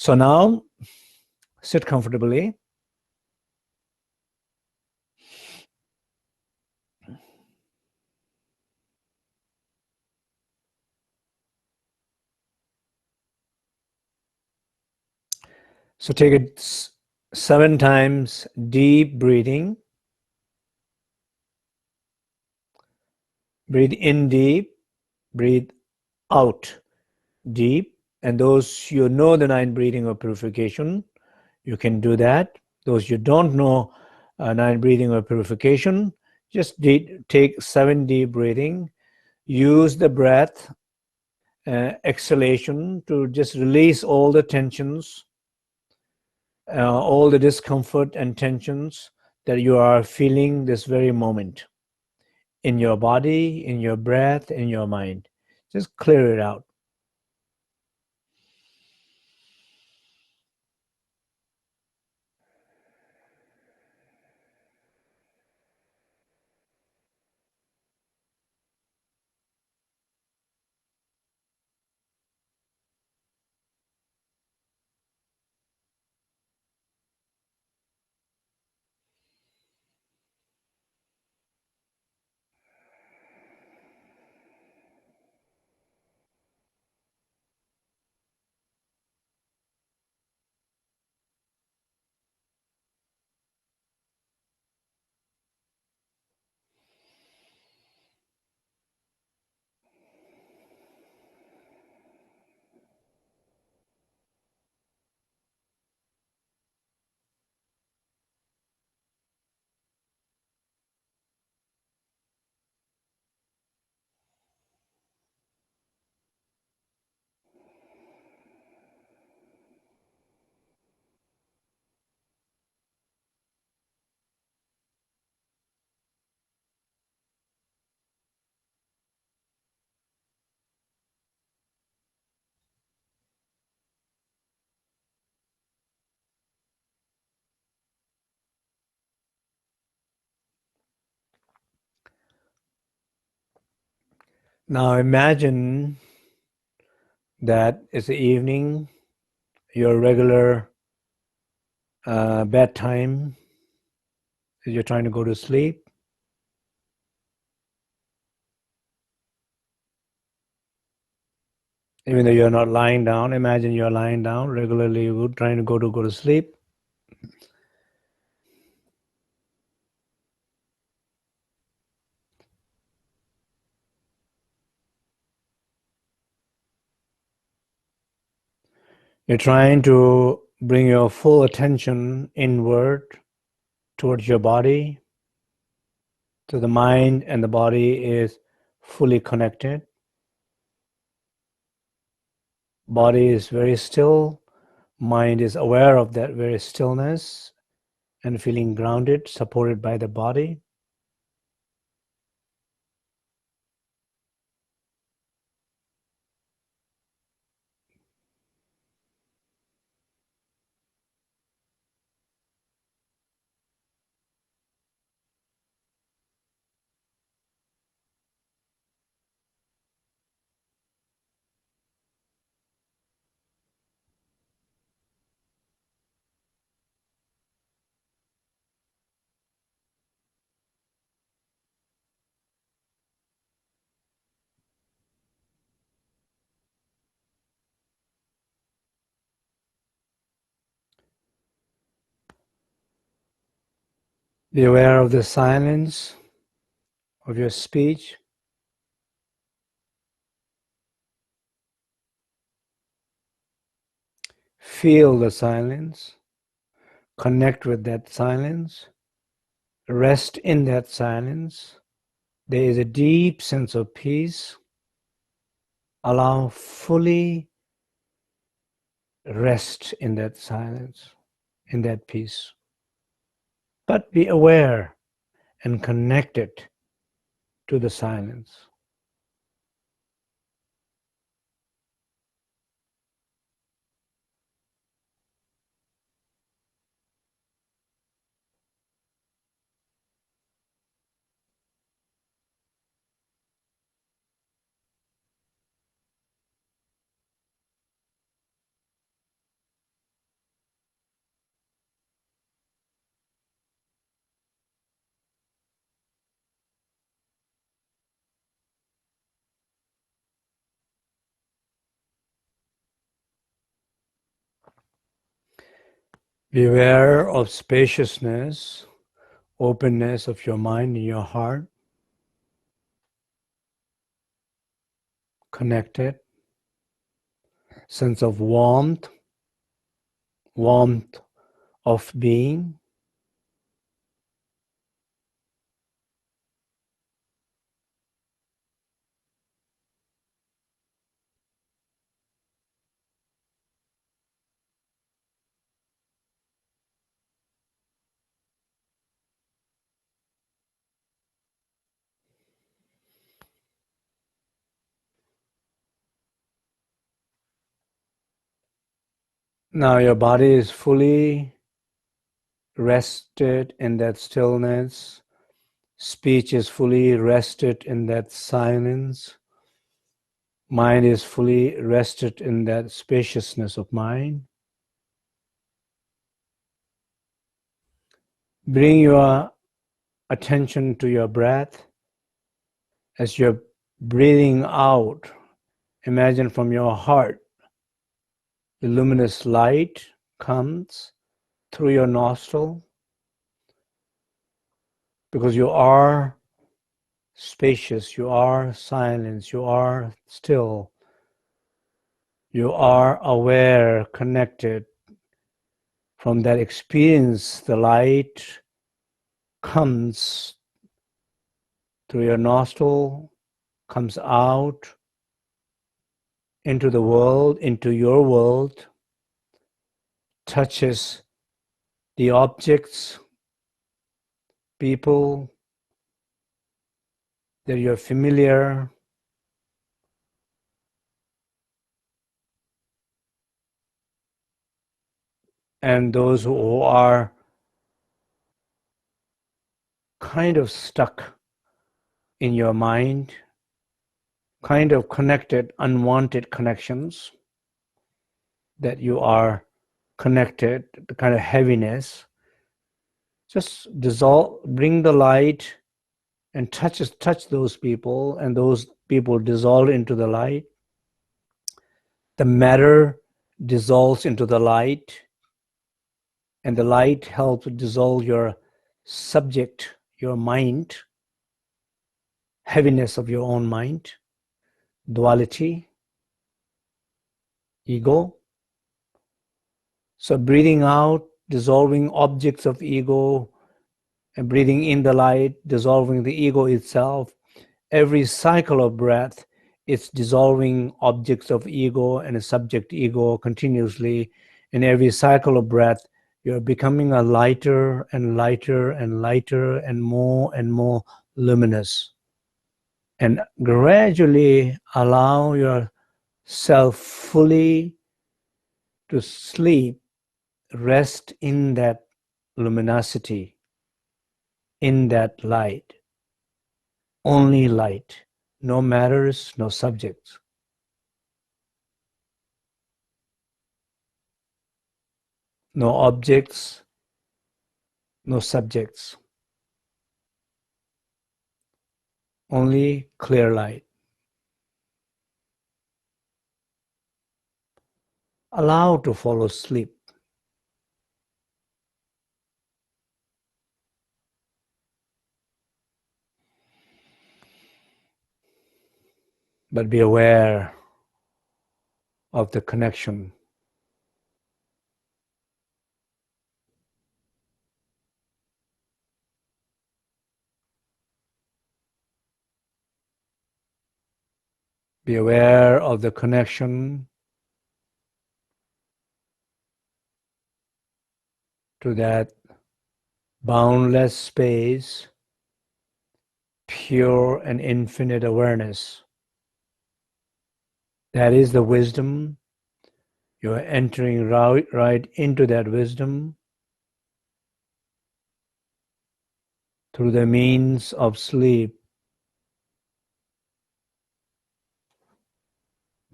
So now, sit comfortably. So take it 7 times deep breathing. Breathe in deep, breathe out deep. And those you know the 9 breathing of purification, you can do that. Those you don't know 9 breathing of purification, just take 7 deep breathing. Use the breath, exhalation to just release all the tensions, all the discomfort and tensions that you are feeling this very moment in your body, in your breath, in your mind. Just clear it out. Now imagine that it's the evening, your regular bedtime, you're trying to go to sleep. Even though you're not lying down, imagine you're lying down regularly, trying to go to sleep. You're trying to bring your full attention inward towards your body. So the mind and the body is fully connected. Body is very still. Mind is aware of that very stillness and feeling grounded, supported by the body. Be aware of the silence of your speech. Feel the silence. Connect with that silence. Rest in that silence. There is a deep sense of peace. Allow fully rest in that silence, in that peace. But be aware and connected to the silence. Be aware of spaciousness, openness of your mind and your heart, connected, sense of warmth of being. Now your body is fully rested in that stillness. Speech is fully rested in that silence. Mind is fully rested in that spaciousness of mind. Bring your attention to your breath. As you're breathing out, imagine from your heart the luminous light comes through your nostril, because you are spacious, you are silence, you are still, you are aware, connected. From that experience, the light comes through your nostril, comes out into the world, into your world, touches the objects, people that you're familiar, and those who are kind of stuck in your mind, kind of connected, unwanted connections, that you are connected, the kind of heaviness. Just dissolve, bring the light and touch those people, and those people dissolve into the light. The matter dissolves into the light, and the light helps dissolve your subject, your mind, heaviness of your own mind, duality, ego. So breathing out, dissolving objects of ego, and breathing in the light, dissolving the ego itself. Every cycle of breath, it's dissolving objects of ego and a subject ego continuously. In every cycle of breath, you're becoming a lighter and lighter and lighter and more luminous. And gradually allow yourself fully to sleep, rest in that luminosity, in that light. Only light, no matters, no subjects. No objects, no subjects. Only clear light. Allow to follow sleep. But be aware of the connection. Be aware of the connection to that boundless space, pure and infinite awareness. That is the wisdom. You are entering right into that wisdom through the means of sleep.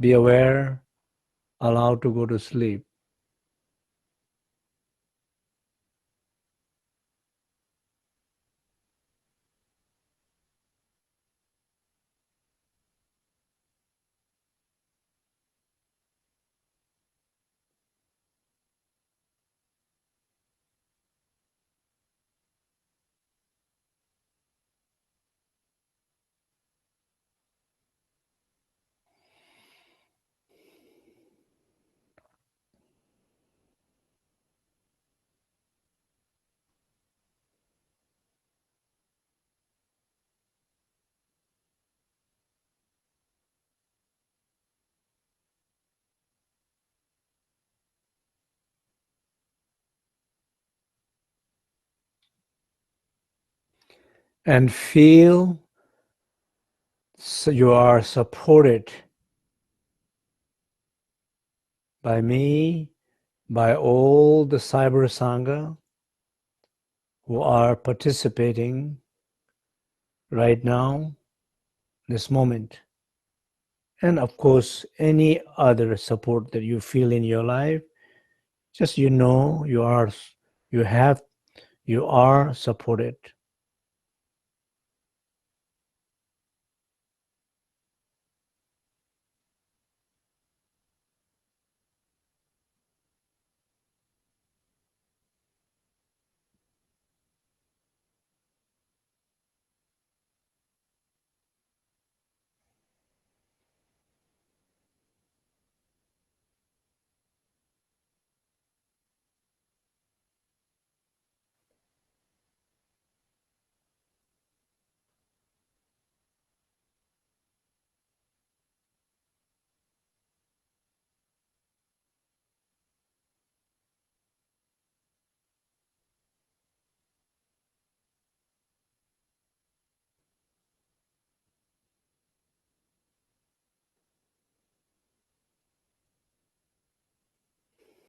Be aware, allow to go to sleep. and feel so you are supported by me, by all the Cyber Sangha who are participating right now, this moment. And of course, any other support that you feel in your life, just you are supported.